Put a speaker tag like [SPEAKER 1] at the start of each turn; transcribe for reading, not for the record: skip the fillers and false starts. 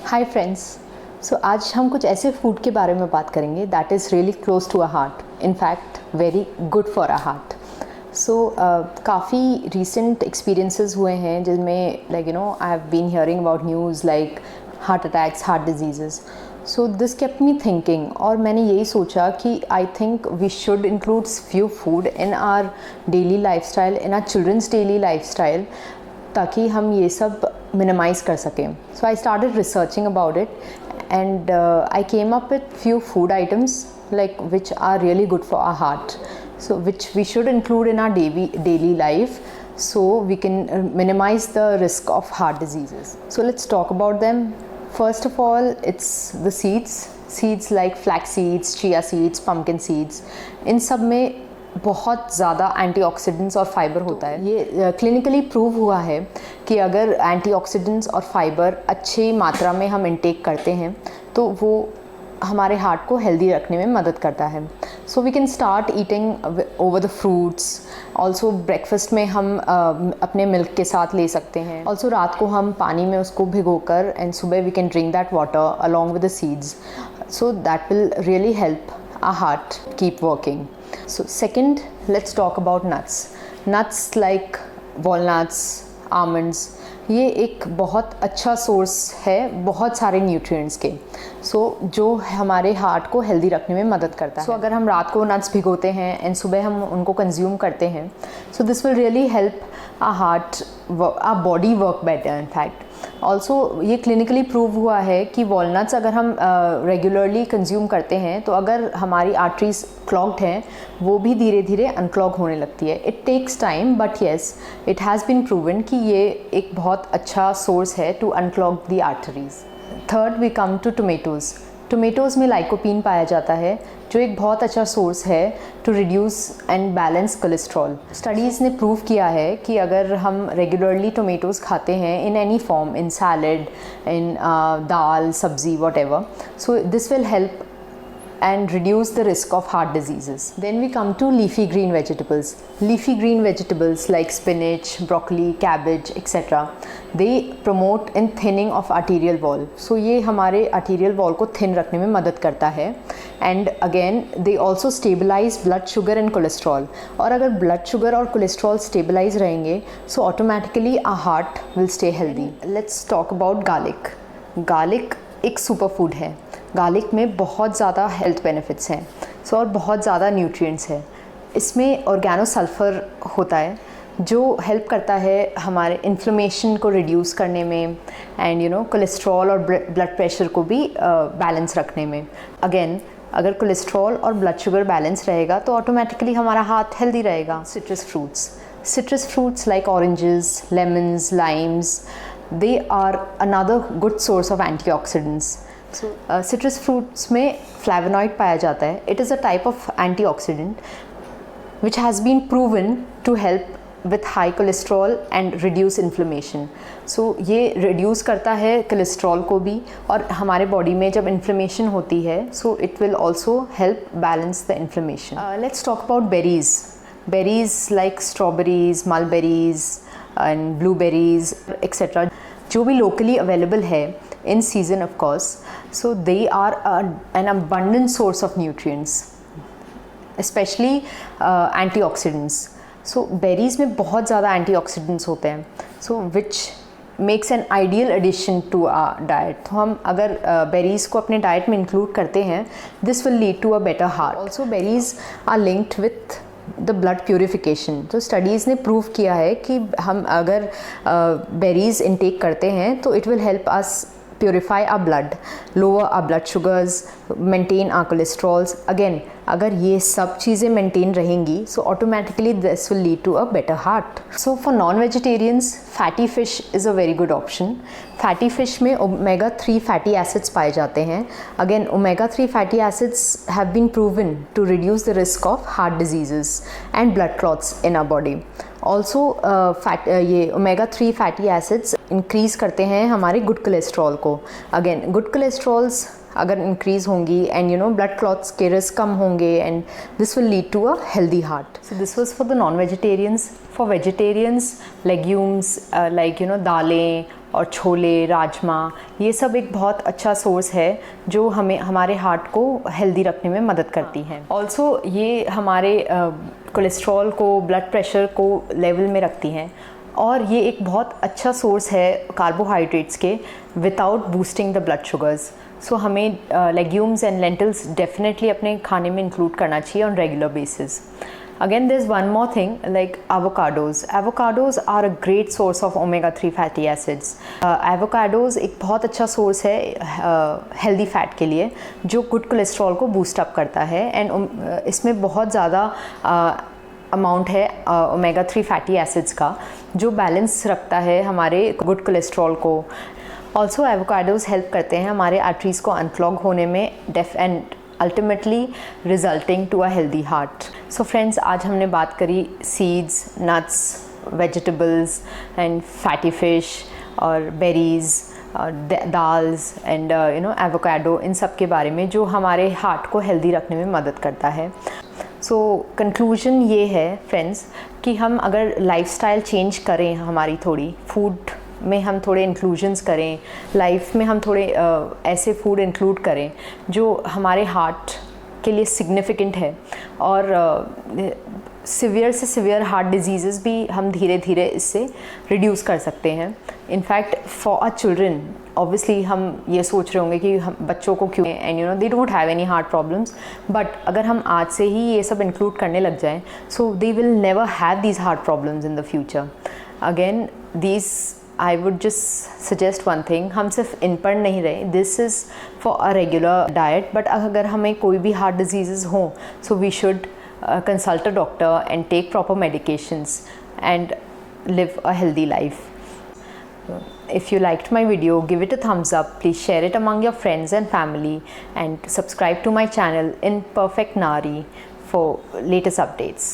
[SPEAKER 1] Hi friends. आज हम कुछ ऐसे फूड के बारे में बात करेंगे that is really close to a heart, in fact very good for a heart. काफ़ी रिसेंट एक्सपीरियंसेस हुए हैं जिनमें I have been hearing about news like heart attacks, heart diseases. So this kept me thinking, और मैंने यही सोचा कि I think we should include few food in our daily life style, in our children's daily life style, ताकि हम ये सब minimise कर सकें। सो I started researching about it and I came up with few food items like which are really good for our heart, so which we should include in our daily life so we can minimize the risk of heart diseases. So let's talk about them. First of all, it's the seeds like flax seeds, chia seeds, pumpkin seeds. इन सब में बहुत ज़्यादा antioxidants और fibre होता है। ये clinically prove हुआ है कि अगर एंटीऑक्सीडेंट्स और फाइबर अच्छी मात्रा में हम इंटेक करते हैं तो वो हमारे हार्ट को हेल्दी रखने में मदद करता है। So we can start eating over the fruits. Also breakfast में हम अपने मिल्क के साथ ले सकते हैं। ऑल्सो रात को हम पानी में उसको भिगोकर एंड सुबह we can drink that water along with the seeds, so that will really help our heart keep working. So second, let's talk about nuts. Nuts like walnuts, almonds, ये एक बहुत अच्छा सोर्स है बहुत सारे न्यूट्रिएंट्स के, जो हमारे हार्ट को हेल्दी रखने में मदद करता है. अगर हम रात को नट्स भिगोते हैं एंड सुबह हम उनको कंज्यूम करते हैं, so this will really help our heart, our body work better. In fact also ये क्लिनिकली प्रूव हुआ है कि वॉलनट्स अगर हम रेगुलरली कंज्यूम करते हैं तो अगर हमारी आर्टरीज क्लॉग्ड हैं वो भी धीरे धीरे अनक्लॉग होने लगती है. It takes time but yes it has been proven कि ये एक बहुत अच्छा सोर्स है to unclog the arteries. Third, we come to tomatoes. Tomatoes में लाइकोपीन पाया जाता है जो एक बहुत अच्छा सोर्स है to reduce and balance cholesterol. Studies ने प्रूव किया है कि अगर हम रेगुलरली टोमेटोज़ खाते हैं in any form, in salad, in dal, sabzi, whatever, so this will help and reduce the risk of heart diseases. Then we come to leafy green vegetables. Leafy green vegetables like spinach, broccoli, cabbage, etc. They promote in thinning of arterial wall. So ये हमारे arterial wall को thin रखने में मदद करता है. And again they also stabilize blood sugar and cholesterol. और अगर blood sugar और cholesterol stabilize रहेंगे, so automatically our heart will stay healthy. Let's talk about garlic. Garlic एक सुपर फूड है. गार्लिक में बहुत ज़्यादा हेल्थ बेनिफिट्स हैं, और बहुत ज़्यादा न्यूट्रिएंट्स है. इसमें ऑर्गेनोसल्फर होता है जो हेल्प करता है हमारे इन्फ्लेमेशन को रिड्यूस करने में एंड कोलेस्ट्रॉल और ब्लड प्रेशर को भी बैलेंस रखने में. अगेन अगर कोलेस्ट्रॉल और ब्लड शुगर बैलेंस रहेगा तो ऑटोमेटिकली हमारा हार्ट हेल्दी रहेगा. Citrus fruits like oranges, lemons, Lyme's, they are another good source of antioxidants. So citrus fruits में flavonoid पाया जाता है. It is a type of antioxidant which has been proven to help with high cholesterol and reduce inflammation. So ये reduce करता है cholesterol को भी, और हमारे बॉडी में जब inflammation होती है so it will also help balance the inflammation. Let's talk about berries. Berries like strawberries, mulberries and blueberries etc. जो भी locally available है in season of course, so they are an abundant source of nutrients, especially antioxidants. So berries में बहुत ज़्यादा antioxidants होते हैं, so which makes an ideal addition to our diet. तो हम अगर berries को अपने diet में include करते हैं, this will lead to a better heart. Also berries are linked with the blood purification. तो स्टडीज़ ने प्रूव किया है कि हम अगर बेरीज़ इनटेक करते हैं तो it will help us purify our blood, lower our blood sugars, maintain our cholesterols. Again अगर ये सब चीज़ें मेंटेन रहेंगी so automatically this will lead to a better heart. So for non vegetarians fatty fish is a very good option. Fatty fish में omega 3 fatty acids पाए जाते हैं. Again omega 3 fatty acids have been proven to reduce the risk of heart diseases and blood clots in our body. Also ये omega 3 fatty acids increase करते हैं हमारे good cholesterol को. Again good cholesterols अगर increase होंगी and blood clots के risk कम होंगे and this will lead to a healthy heart. So this was for the non vegetarians. For vegetarians legumes like दालें और छोले, राजमा, ये सब एक बहुत अच्छा सोर्स है जो हमें हमारे हार्ट को हेल्दी रखने में मदद करती हैं। ऑल्सो ये हमारे कोलेस्ट्रॉल को, ब्लड प्रेशर को लेवल में रखती हैं और ये एक बहुत अच्छा सोर्स है कार्बोहाइड्रेट्स के without boosting the blood sugars. So हमें लेग्यूम्स एंड लेंटिल्स डेफिनेटली अपने खाने में इंक्लूड करना चाहिए on regular basis. Again, there's one more thing like avocados. Avocados are a great source of omega-3 fatty acids. Avocados एक बहुत अच्छा source है हेल्दी फैट के लिए जो गुड कोलेस्ट्रॉल को बूस्ट अप करता है एंड इसमें बहुत ज़्यादा अमाउंट है ओमेगा-3 फैटी एसिड्स का जो बैलेंस रखता है हमारे गुड कोलेस्ट्रॉल को। ऑल्सो एवोकाडोज़ हेल्प करते हैं हमारे आर्टरीज़ को अनक्लॉग होने में and ultimately resulting to a healthy heart. So friends, आज हमने बात करी seeds, nuts, vegetables and fatty fish और बेरीज़ और दाल्स एंड एवोकाडो, इन सब के बारे में जो हमारे हार्ट को हेल्दी रखने में मदद करता है। सो कंक्लूजन ये है फ्रेंड्स कि हम अगर लाइफस्टाइल चेंज करें, हमारी थोड़ी फूड में हम थोड़े इंक्लूजन्स करें, लाइफ में हम थोड़े ऐसे फूड इंक्लूड करें जो हमारे हार्ट के लिए सिग्निफिकेंट है और सिवियर से सिवियर हार्ट डिजीज़ भी हम धीरे धीरे इससे रिड्यूस कर सकते हैं। In fact for a children obviously हम ये सोच रहे होंगे कि हम बच्चों को क्यों, and they don't have any heart problems, but अगर हम आज से ही ये सब इंक्लूड करने लग जाएं so they will never have these heart problems in the future. Again these I would just suggest one thing, हम सिर्फ इन पर नहीं रहे, this is for a regular diet, but अगर हमें कोई भी हार्ट डिजीज़ हों so we should consult a doctor and take proper medications and live a healthy life. If you liked my video, give it a thumbs up, please share it among your friends and family and subscribe to my channel in Perfect Nari for latest updates.